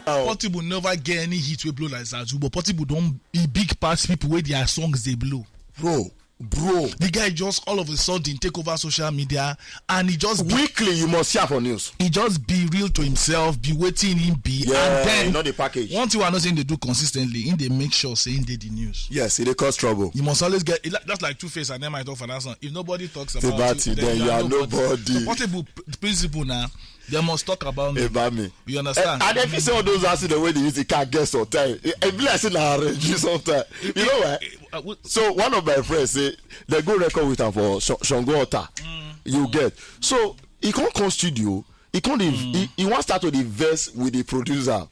Portable never get any hit we blow like Zazu, but Portable don't be big past people where their songs they blow. Bro, the guy just all of a sudden take over social media and he just weekly you must share for news. He just be real to himself, be waiting him be, and then you know the package. One thing I know saying they do consistently, in they make sure saying they the news. Yes, it cause trouble. You must always get that's like Two-Face and then I talk for that song. If nobody talks about you, then you are nobody. So Portable principle now. They must talk about me. About me. You understand? And if you say all those answers the way they use the car guess sometimes, it be like saying sometimes. You know what? So one of my friends say they go record with him for Shango Ota. You get. So he can't come studio. He can't he wants start to the verse with the producer.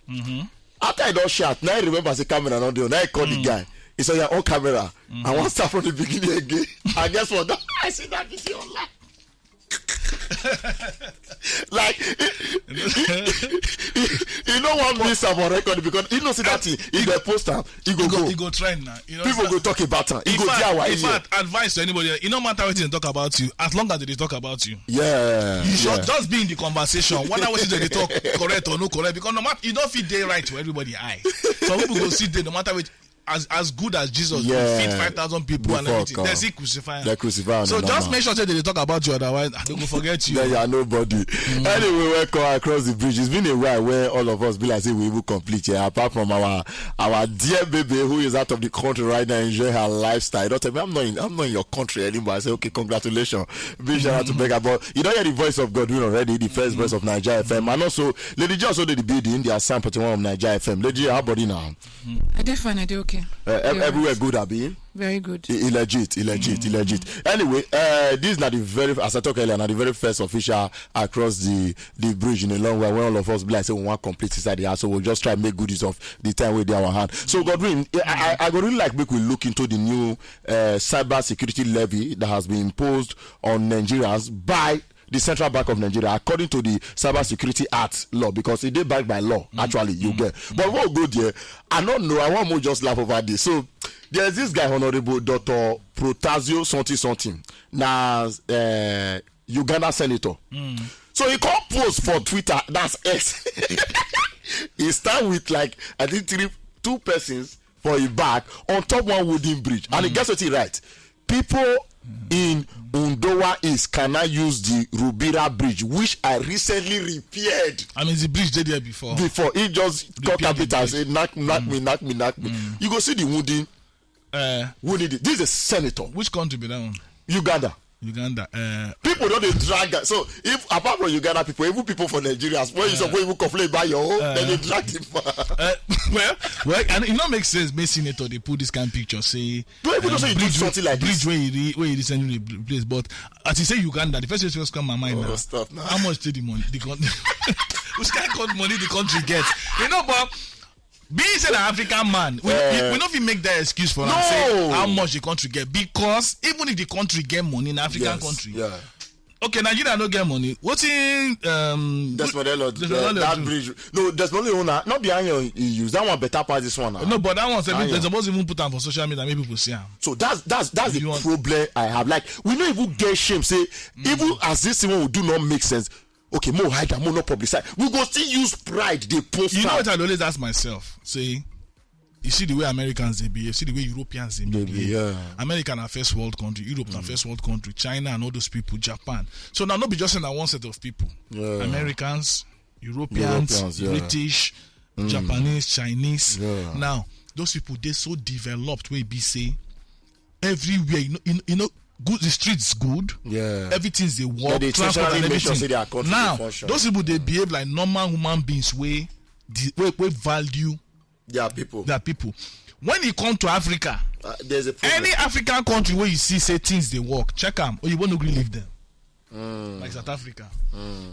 After I don't shout, now I remember the camera not there. Now I call the guy. He said, "You're on camera. I want to start from the beginning again." And guess what? I see that video online. Like you know what miss about record because you know see that thing in the poster he go trend now. You know, people go talk about him. He go in fact, advice to anybody, it no matter what they talk about you, as long as they talk about you. Yeah. You should just be in the conversation. Whether what they talk correct or no correct, because no matter you don't fit day right to everybody eye. Some people go sit there no matter what. As good as Jesus will feed 5,000 people and everything. They see crucify. So just make sure that they talk about you, otherwise they will forget you. Then you are nobody. Anyway, welcome across the bridge. It's been a while where all of us be like say we will complete here. Apart from our dear baby who is out of the country right now enjoying her lifestyle. Don't tell me I'm not in your country anymore. I say okay, congratulations. Big shout out to Becca. But you don't hear the voice of Godwin already, the first voice of Naija FM. And also Lady J also did the building, the Assam 41 of Naija FM. Lady J, how about you now? I did fine, I did okay. Everywhere good, Abi? Very good. Illegit. Anyway, this is not the very, as I talked earlier, not the very first official across the bridge in a long way. When all of us be like, say we want complete inside the house, so we'll just try and make good use of the time with our hand. So Godwin, I would really like make we look into the new cybersecurity levy that has been imposed on Nigerians by the Central Bank of Nigeria, according to the Cybersecurity Act law, because it is backed by law, actually, you get. But we'll go there. I don't know, I want to just laugh over this. So, there's this guy, Honorable Dr. Protasio something. Now, Uganda senator. So, he can't post for Twitter, that's X. He start with, like, I think two persons for his back on top one wooden bridge. And he gets what he writes. People in Undowa East cannot use the Rubira Bridge, which I recently repaired. I mean, the bridge did there before. He just cut capital and said, knock me. You go see the wooden. Who did it? This is a senator. Which country be that one? Uganda. People don't drag that. So if apart from Uganda people, even people from Nigeria, when you suppose even complain about your own, then they drag him. Well, and it not make sense. Make senator they put this kind of picture say. Don't even say you do something like bridge this. where he recently replaced. But as you say Uganda, the first thing that come my mind now. Stuff now. How much did the money? Which kind of money the country gets? You know, but. Being said an African man, we not even make that excuse for him say how much the country get, because even if the country get money in African country, okay, Nigeria don't get money. What's in that bridge? No, there's only one. Not behind you use that one better part this one. No, but that one they're supposed to even put them for social media, maybe people see them. So that's the problem I have. Like we don't even get shame. Say even as this thing will do not make sense. Okay, more hide and more not publicize. We go still use pride. They post. You know what I always ask myself? Say, you see the way Americans they behave, you see the way Europeans they behave. Yeah. American are first world country, Europe are first world country, China and all those people, Japan. So now not be just in that one set of people. Yeah. Americans, Europeans, British, Japanese, Chinese. Yeah. Now those people they so developed where be say everywhere. You know. Good, the streets good. Yeah, everything's they work, transport and everything. Now, those people they behave like normal human beings. We value their people. When you come to Africa, there's a problem. Any African country where you see say things they work, check them or you won't agree leave them. Like South Africa.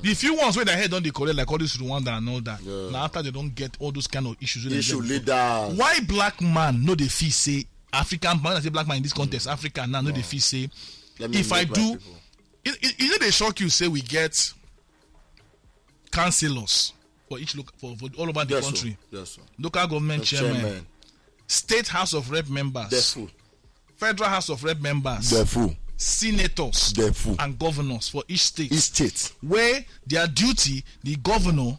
The few ones where their head on the correct, like all this Rwanda and all that. Yeah. Now after they don't get all those kind of issues. Leaders. Why black man no they feel say African man, I say black man in this context, Africa now no they feel say if I do you know they shock you say we get councillors for each for all over the country. Yes, sir. Local government chairman, state house of rep members, they're full. Federal house of rep members, they're full. senators and governors for each state. Where their duty, the governor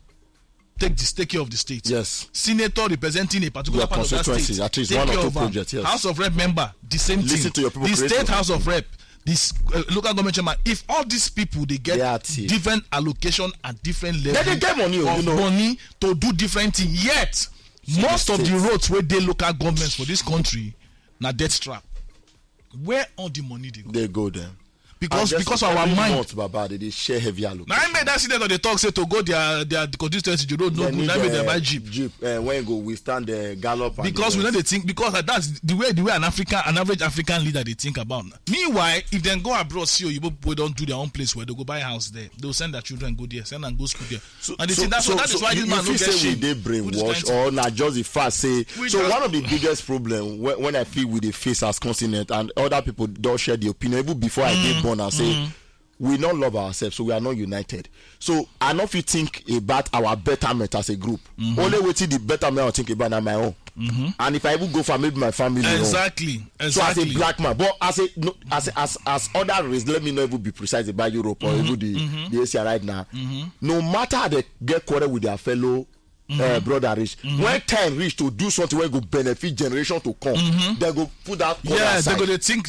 take care of the state. Yes. Senator representing a particular part of that state. At least one or two projects. Yes. House of Rep member, the same thing. Listen to your people. The state House of Rep, this local government chairman. If all these people they get different allocation at different levels, they get money, money to do different things. Yet most of the roads where they local governments for this country na death trap. Where all the money they go there? Because our mind, Baba, they share heavy allocation. Now I made that senator they talk say to go their constituency you don't know good. Now they buy jeep. When you go we stand the gallop. Because we know they think that's the way an average African leader they think about. Meanwhile, if they go abroad, see you people don't do their own place where they go buy a house there. They'll send their children go there, send and go school there. And they think that is why this man don't get shame. They brainwash or not just the fast say. So one of the biggest problem when I feel with the face as continent and other people don't share the opinion even before I get born and say we don't love ourselves, so we are not united. So I know if you think about our betterment as a group, only way to the betterment I think about on my own. And if I even go for maybe my family, exactly. So as a black man, but as other race, let me not even be precise about Europe or even the Asia right now. No matter how they get quarrel with their fellow brother rich, when time reach to do something where go benefit generation to come, they go put that they're gonna think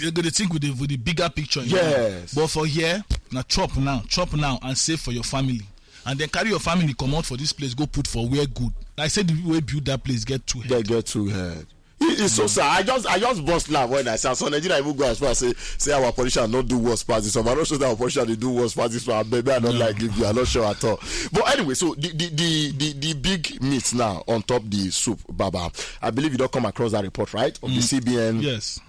with the bigger picture. Yes. But for here, now chop now and save for your family, and then carry your family come out for this place, go put for where good. Like I said, the way build that place get too head. They get too head. It's so sad. I just bust laugh when I said so Nigeria even go as far as say our politicians not do worse past this. So I'm not sure that our politicians they do worse past this one. Maybe I don't like it. I'm not sure at all. But anyway, so the big meat now on top the soup, Baba. I believe you don't come across that report, right? Of the CBN. Yes.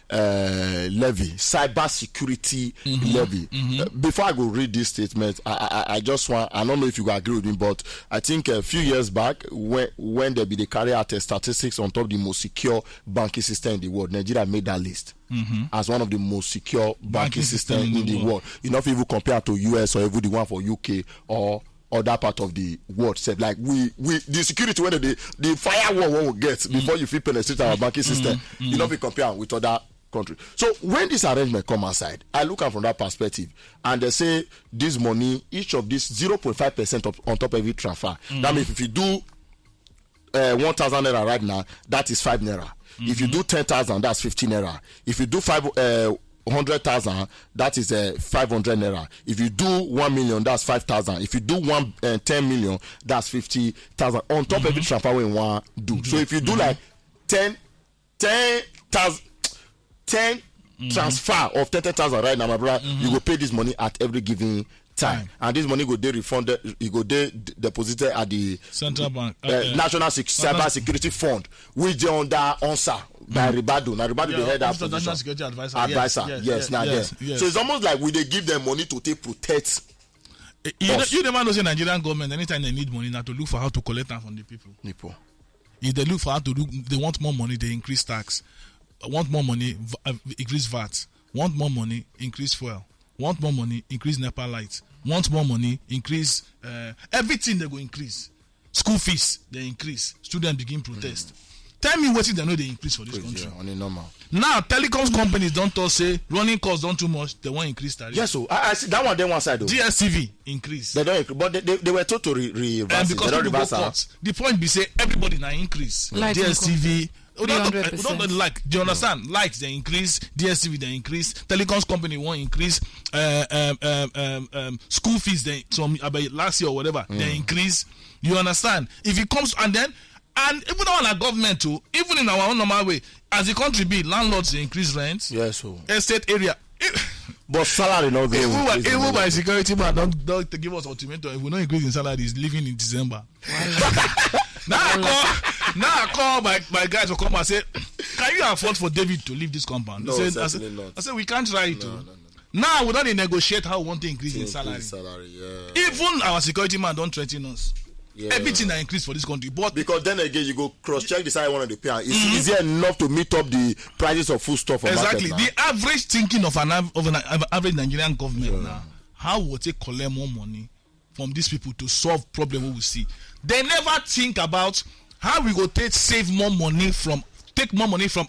Levy, cybersecurity levy. Before I go read this statement, I just want, I don't know if you agree with me, but I think a few years back when there be the carry out statistics on top of the most secure banking system in the world, Nigeria made that list as one of the most secure banking system in the world. You know, if you even compare to US or even the one for UK or other part of the world said like we the security when the firewall one will get before you feel penetrate our banking system, you know, we compare with other countries. So when this arrangement come aside, I look at from that perspective and they say this money, each of this 0.5% on top of every transfer. That means if you do 1,000 naira right now, that is 5 naira. If you do 10,000, that's 15 naira. If you do 100,000, that is 500 naira. If you do 1 million, that's 5,000. If you do 10 million, that's 50,000 on top of every transfer we want do. So if you do like 10 transfer of 10,000 right now, my brother, you will pay this money at every given time. And this money go dey refunded, it go dey deposited at the Central Bank National Cybersecurity Fund, which is under answer by Ribado. Now Ribado they head that National Security Advisor. Yes. So it's almost like we they give them money to take protect. You never know say Nigerian government anytime they need money now to look for how to collect them from the people. If they look for how to do, they want more money, they increase tax. Want more money, increase VAT. Want more money, increase fuel. Want more money, increase NEPA lights. Want more money, increase everything. They go increase. School fees they increase. Students begin protest. Tell me what they know they increase for this country. On a normal. Now telecoms companies don't talk say running costs don't too much. They want increase tariff. Yes, so I see that one. Then one side though. DSTV increase. They don't increase, but they were told to reverse. Because they don't reverse cuts. The point be say everybody now increase. DSTV. We don't like. Do you understand? Lights they increase, DSTV they increase, telecoms company won't increase, school fees they some about last year or whatever they increase. You understand? If it comes and even on our government too, even in our own normal way, as the country be, landlords they increase rents. Yes, so estate area. But salary not going. Even by security man don't give us ultimatum. If we don't increase in salary, is living in December. Now I call my guys to come and say, can you afford for David to leave this compound? No, I said we can't try it. No. Now we don't negotiate how we want to increase in salary. Even our security man don't threaten us. Everything that increase for this country, but because then again you go cross check the salary one of the pay. Is it enough to meet up the prices of food stuff? Exactly. The average thinking of an average Nigerian government now, how will they collect more money from these people to solve problem we see? They never think about how we go take more money from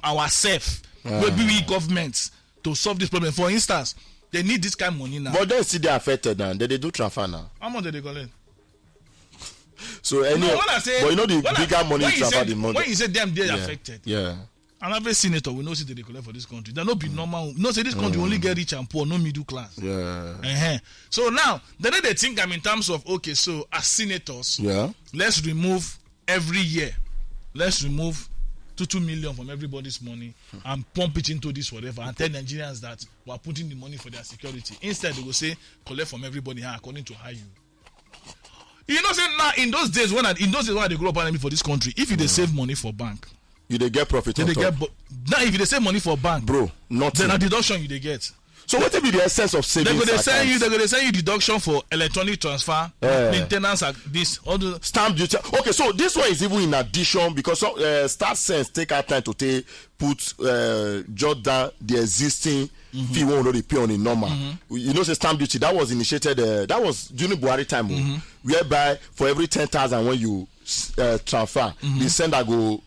ourselves. Maybe we governments to solve this problem. For instance, they need this kind of money now. But then see they affected now. They do transfer now. How much did they collect? So anyway, but you know the bigger money transfer the money. When you say them, they're affected. Yeah. And every senator will know see they collect for this country. They not be normal. No, say this country only get rich and poor, no middle class. Yeah. So now, the way they think in terms of, okay, so as senators, let's remove every year, let's remove 2 million from everybody's money and pump it into this whatever and tell Nigerians that we are putting the money for their security. Instead, they will say, collect from everybody according to how you. You know, say now in those days when they grow up for this country, if they save money for bank, they get profit. Now if they save money for bank, bro, nothing. Then a deduction they get. So what will be the essence of savings? They're going to send you deduction for electronic transfer, maintenance, this, all the stamp duty. Okay, so this one is even in addition because Start Sense take our time to jot down the existing fee we already pay on the normal. You know, say stamp duty that was initiated. That was during Buhari time, whereby for every 10,000 when you transfer, the sender go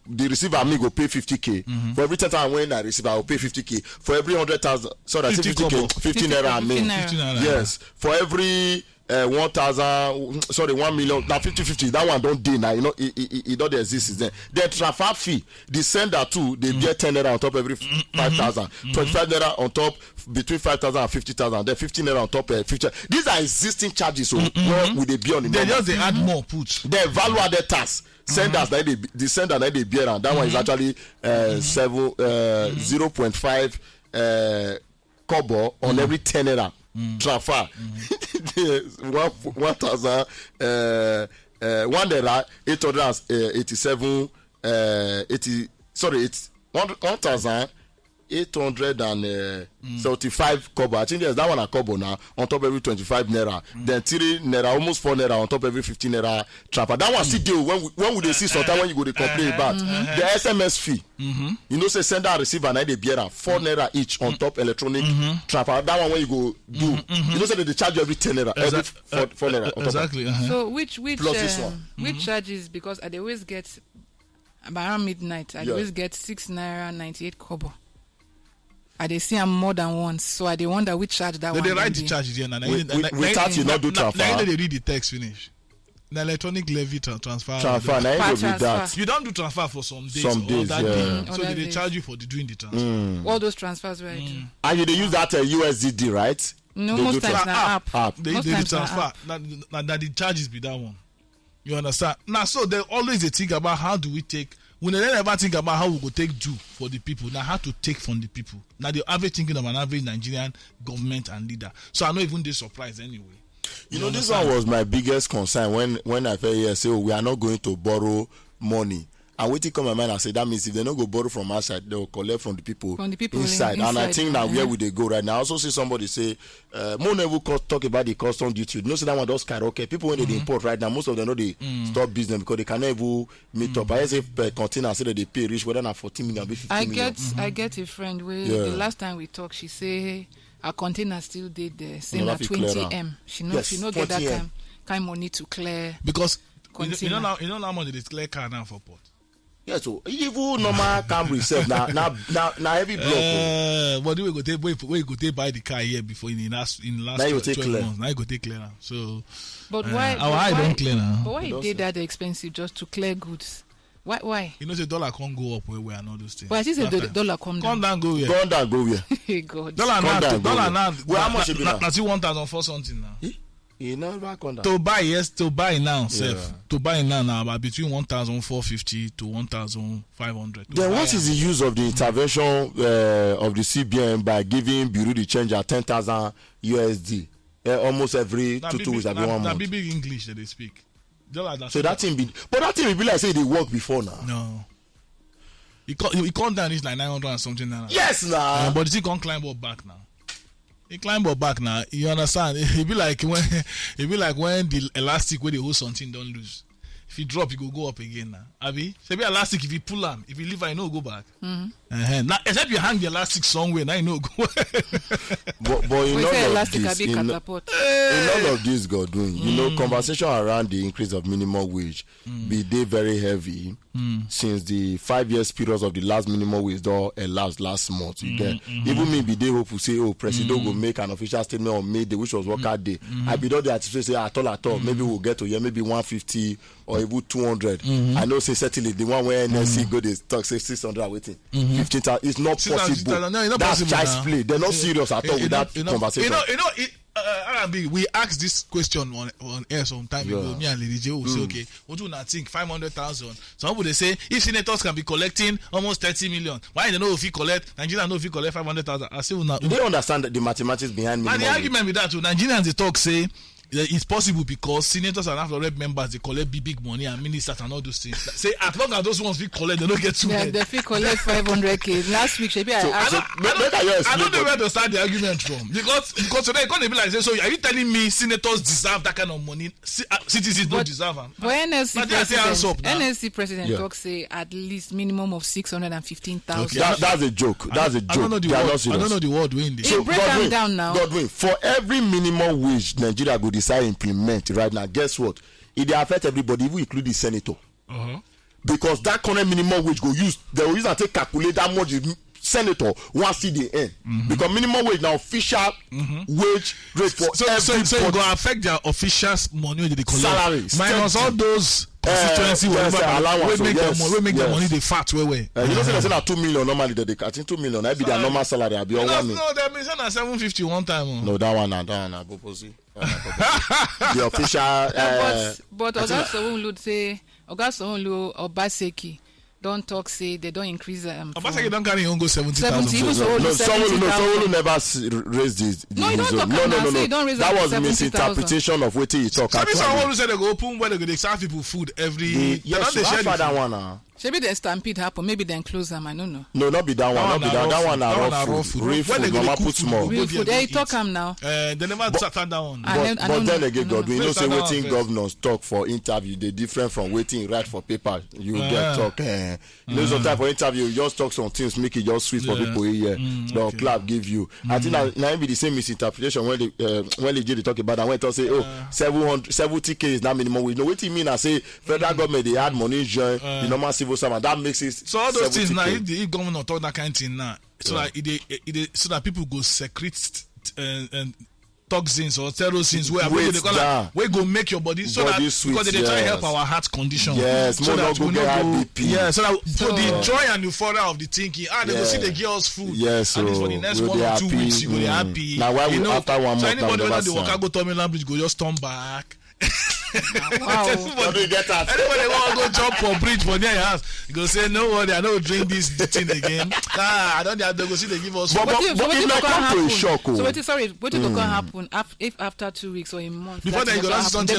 the receiver me go pay 50k. For every 10,000 when I receive, I will pay 50k. For every 100,000, so that's 50k, 15 naira. 15 naira. Yes. For every 1 million, now 50-50, that one don't day now, you know, it don't exist is there. The transfer fee, the sender too, they get 10 naira on top every 5,000, 25 naira on top between 5,000 and 50,000, then 15 naira on top 50. These are existing charges, so where would they be on the number? They add more put. The value added tax. Senders the sender that they bear and that one is actually 0.5 kobo on every 10 naira transfer. 1,000 1 naira 887 it's 1,875 kobo. I think there's that one a kobo now on top every 25 naira. Then 3 naira, almost 4 naira on top every 15 naira transfer. That one still deal when would they see sometime when you go to complain about the SMS fee. You know, say sender and receiver and they bear 4 naira each on top electronic transfer. That one when you go do, you know, say they charge you every 10 naira, every 4 naira. Exactly. So which plus this one, which charges, because I always get around midnight, I always get 6 naira 98 kobo. I see them more than once, so I wonder which charge that one. They write the charge here. Without you not do transfer. Now they read the text finish. The electronic levy transfer. Transfer. Now you go that. You don't do transfer for some days. Day. So they charge you for doing the transfer. All those transfers, right? And they use that USDD, right? No, most times na app. They transfer. That the charges be that one. You understand? Now, so they always think about how do we take. We never think about how we go take do for the people. Now, how to take from the people. Now, the average thinking of an average Nigerian government and leader. So, I'm not even this surprised anyway. You know, this one was my biggest concern when I felt here say, we are not going to borrow money. And waiting come my mind and say that means if they don't go borrow from outside, they will collect from the people inside. And I think now where would they go right now? I also see somebody say, more never talk about the custom duty. You know, so that one does skyrocket. People when they import right now, most of them know they stop business because they cannot even meet up. I say per container say that they pay rich whether not 14 million, 15 million. I get a friend where the last time we talked, she say her container still did there, saying that 20 M. She knows she not get that kind money to clear because you know how much they clear car now for port. Yeah, so even normal Camry self now heavy block. But we go take buy the car here before in the last 12 months. Now you go take clear now. So, but why? Our eye don't clear now. But why it did that expensive just to clear goods? Why? You know the dollar can't go up where we are not those things. But I think the dollar come down. Come down, go here. Come down, go here. Hey God. Dollar now. Well, how much it be now? That's 1,004 something now. You never come down. To buy now, self. To buy now about between 1,450 to 1,500. Then what is the use of the intervention of the CBN by giving Bureau de Change at 10,000 USD almost every 2 weeks, every 1 month? That big English that they speak. So that thing be like say they work before now. No. It come down, it's like 900 and something now. Yes, now. But it can't climb up back now. He climb up back now. You understand? It be like when the elastic where they hold something don't lose. If you drop, you go up again now. Abi, so be elastic if you pull them. If you leave, I know go back. Now, except you hang the elastic somewhere, now you know. but in all of this, in all of this, God doing, you know, conversation around the increase of minimum wage be they very heavy since the 5 years period of the last minimum wage door elapsed last month. You get even me be they hope to say, oh, President will make an official statement on May Day, which was worker day. I be not there to say at all. Maybe we'll get to here, maybe 150 or even 200. I know say certainly the one where NSC go they talk say 600 waiting. 15,000. It's not possible. No, that's possible child's now. play. They're not serious at all with that conversation. We asked this question on air some time ago. Me and Lady J will say, okay, what do you not think? 500,000. Some people they say if senators can be collecting almost 30 million, why they know if he collect? Nigeria know if he collect 500,000. I say, do they understand the mathematics behind me? And the argument with that too, Nigerians they talk say. It's possible because senators and after rep members they collect big money and ministers and all those things. Say as long as those ones we collect, they don't get too much. They feel collect 500k. Last week, Shebi, I don't know where to start the argument from because today it's gonna be like so. Are you telling me senators deserve that kind of money? Citizens don't deserve them. But NSC president talks say at least minimum of 615,000. Okay. That's a joke. That's a joke. I don't know the word windy. So break them down now. Godwin, for every minimum wage Nigeria go decide implement right now, guess what? It affect everybody, even include the senator. Because that current minimum wage go use, they will use and take calculate how much the senator wants see the end. Because minimum wage now official wage rate for everybody. So it go affect their officials' money they collect. Salaries. Minus all those constituency we make their money they fat way. You know say na 2 million normally they I think 2 million. That be their normal salary. I be on 1 million. No, they been saying 750 one time. No, that one Boposi. The official. But Oga Sowolu say Oga Sowolu Obaseki don't talk say they don't increase Obaseki don't carry on go 70,000. Sowolu never raised this. No, you don't talk no. That was misinterpretation of what he talk. Sowolu said they go open where they serve people food every. Yes, that one. Maybe the stampede happen. Maybe then close them. I don't know. No, not be that one. That one are raw food. Real food. Mama put small. Real food. They talk them now. They never start that one. But then again, God, we know say waiting governors talk for interview. They different from waiting right for paper. You get talk. You know sometimes for interview you just talk some things make it just sweet for people here. The clap give you. I think now be the same misinterpretation when they talk about that when they say 70k is not minimum wage. No, what you mean? I say federal government they add money join the normal civil servant. That makes it so all those things now. If government talk that kind of thing now, so that people go secrete and toxins or terrorins where go make your body so that sweet, because they try to help our heart condition. Yes, so that we not go. Yeah, so that for the joy and euphoria of the thinking, they go see the girls food. Yes, and for the next 1 or 2 weeks you go be happy. Now why we after 1 month? So anybody when the worker go terminal bridge go just turn back. Wow. Anybody want to go jump for bridge for near your house, you go say no worry, I don't drink this thing again. I don't have to go see they give us. But it might come to a shock. So what is going to happen if after 2 weeks or a month? Before then you go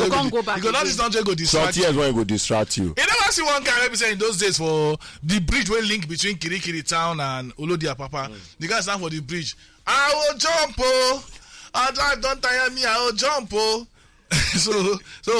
down go back. You go down this don't go distract you. Some tears when go distract you. You never see one guy represent in those days for the bridge will link between Kirikiri town and Olodia Papa. The guy stand for the bridge. I will jump I drive, don't tire me, I will jump so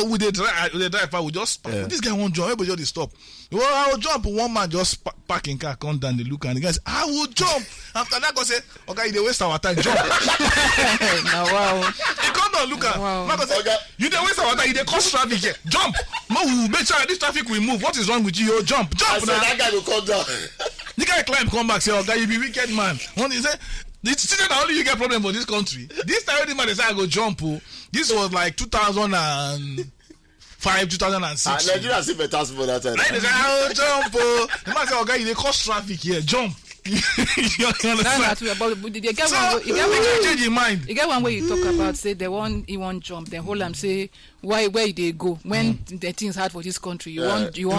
with the driver we just this guy won't jump, everybody just stop. Well, I will jump. One man just park in car, come down the look, and the guy said, I will jump. After that, God said, okay, they waste our time, jump. Now, wow. He come down, look at Marco said, you they waste our time, they cause traffic here. Jump. No, we will make sure this traffic will move. What is wrong with you? Jump. I said, that guy will come down. The guy climb, come back, say, okay, you be wicked man. One he said, this is not only you get problem for this country. This time the man decided I go jump. This was like 2005, 2006. Nigeria see better for that time. They say, I will jump. The man said, okay, they cause traffic here. Jump. You understand? Change your mind. You get one way you talk about say he won't jump. Then hold him say where they go when the things hard for this country. You go join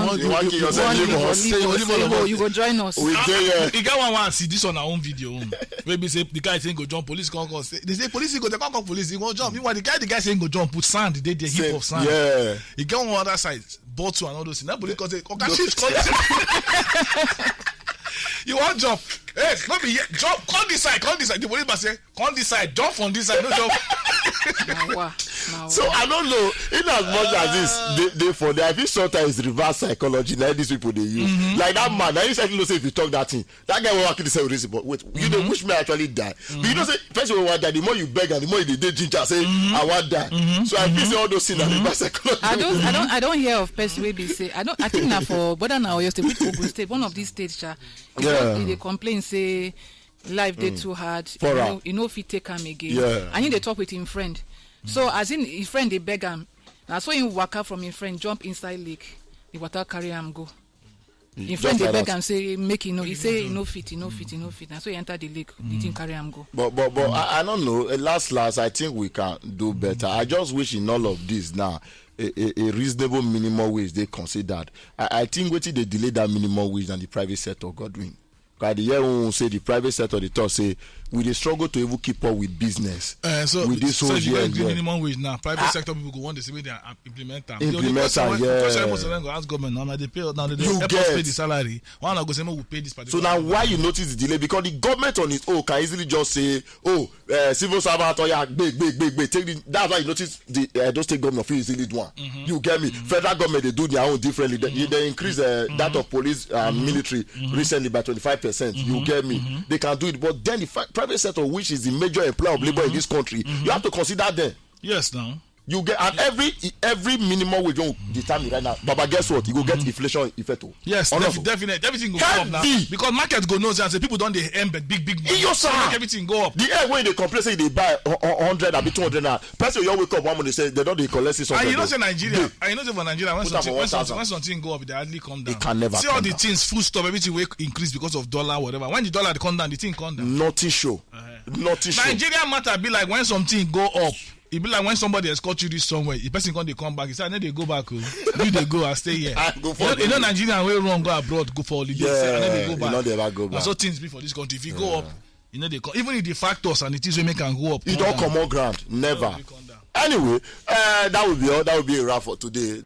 us. You get one see this on our own video. Maybe say the guy saying go jump, police come. They say police go, they can't call police. He won't jump. Meanwhile the guy saying go jump, put sand. They did the heap of sand. Yeah. He get on other side, bottle and all those things. That police come say, you want jump? Hey, let me jump. Come this side. The police must say, come this side. Jump on this side. No jump. Wow. now. So I don't know. In as much as this, they for the I think sometimes reverse psychology. Like these people they use. Like that man. Now you said you know say if you talk that thing, that guy will actually say reason. But wait, you know which may actually die. But you know say first you want die, the more you beg and the more you did ginger say I want die. So I feel say all those things are reverse psychology. I don't hear of person wey be say I think now for whether now your state which Ogun State, one of these states, they complain say life dey too hard. You know if he take him again. Yeah. And he dey talk with him friend. So as in his friend they beg him. Now so him waka from him friend jump inside lake. The water carry him go. In friend they beg him say make he know. He say he no fit. And so he enter the lake. He didn't carry him go. But I don't know. Last I think we can do better. I just wish in all of this now a reasonable minimum wage they considered. I think waiting they delay that minimum wage than the private sector. Godwin. Because the year when we say the private sector, they talk say we dey struggle to even keep up with business. So with this whole if you year, agree minimum wage now, private sector people go want the same way they implement them. Implement them, Most of them go ask government now they pay now they help us pay the salary. One go say we pay this particular. So now why you notice the delay? Because the government on its own can easily just say, civil servant, big. Take the, that's why you notice the those state government feel easily do one. You get me? Federal government they do their own differently. They increase that of police military recently by 25%. You get me? They can do it, but then the private sector, which is the major employer of labor in this country, you have to consider them. Yes, now. You get and every minimum wage you determine right now. But guess what? You go get inflation effect. Yes, definitely. Everything go up now because market go knows and say people don't they embed big money. So make everything go up. The air when they complain say they buy 100 and be 200 now. Person you wake up one morning they say they don't collect 600. And you know say Nigeria. And you know say for Nigeria when something go up they hardly come down. It can never. See all the things full stop everything will increase because of dollar whatever. When the dollar come down the thing come down. Nothing show. Nothing show. Nigeria matter be like when something go up. It be like when somebody escort you this somewhere, the person come back. He say, "I know they go back. You they go, I stay here." You know Nigerian way wrong go abroad, go for holiday. Yeah, I know they go back. You know they ever go back. And so things be for this country. If you go up, you know they come. Even if the factors and the things we make can go up, it don't come on ground. Never. Anyway, that would be all. That would be a wrap for today.